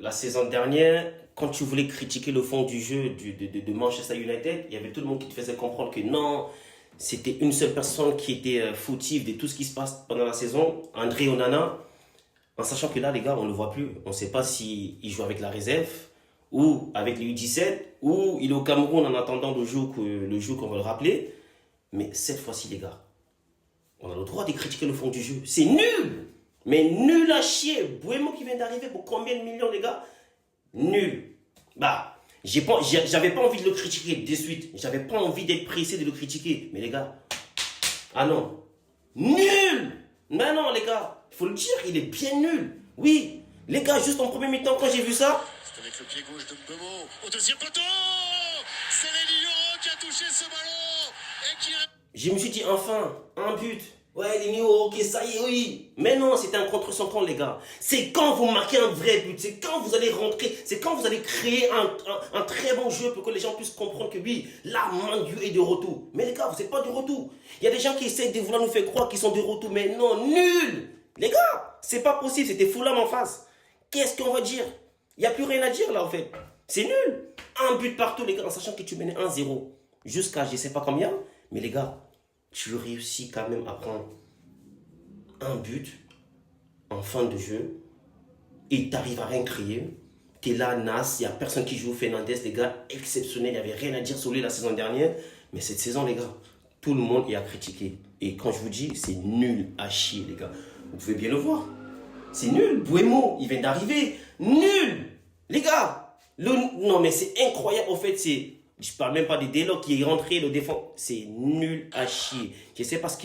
la saison dernière, quand tu voulais critiquer le fond du jeu de Manchester United, il y avait tout le monde qui te faisait comprendre que non, c'était une seule personne qui était fautive de tout ce qui se passe pendant la saison, André Onana, en sachant que là, les gars, on ne le voit plus. On ne sait pas s'il joue avec la réserve, ou avec les U17, ou il est au Cameroun en attendant le jour qu'on va le rappeler. Mais cette fois-ci, les gars, on a le droit de critiquer le fond du jeu. C'est nul! Mais nul à chier. Buemo qui vient d'arriver pour combien de millions, les gars? Nul. Bah, j'avais pas envie de le critiquer de suite. J'avais pas envie d'être pressé de le critiquer. Mais les gars, ah non. Nul! Mais non, les gars, il faut le dire, il est bien nul. Oui, les gars, juste en premier mi-temps, quand j'ai vu ça, c'est avec le pied gauche de Mbemo. Au deuxième poteau, c'est Lenny Yoro qui a touché ce ballon et qui... je me suis dit, enfin, un but. Ouais, les Nio, ok, ça y est, oui. Mais non, c'était un contre son camp, les gars. C'est quand vous marquez un vrai but. C'est quand vous allez rentrer. C'est quand vous allez créer un très bon jeu pour que les gens puissent comprendre que oui, là, Man U est de retour. Mais les gars, vous n'êtes pas de retour. Il y a des gens qui essaient de vouloir nous faire croire qu'ils sont de retour. Mais non, nul. Les gars, c'est pas possible. C'était Fulham en face. Qu'est-ce qu'on va dire? Il n'y a plus rien à dire, là, en fait. C'est nul. Un but partout, les gars, en sachant que tu menais 1-0. Jusqu'à je sais pas combien. Mais les gars, tu réussis quand même à prendre un but en fin de jeu et tu arrives à rien créer. Tu es là, Nas, il n'y a personne qui joue. Fernandez, les gars, exceptionnel. Il n'y avait rien à dire sur lui la saison dernière. Mais cette saison, les gars, tout le monde y a critiqué. Et quand je vous dis, c'est nul à chier, les gars. Vous pouvez bien le voir. C'est nul. Buemo, il vient d'arriver. Nul. Les gars, non, mais c'est incroyable. En fait, je parle même pas des Delo qui est rentré, le défense. C'est nul à chier. Je sais pas ce qu'il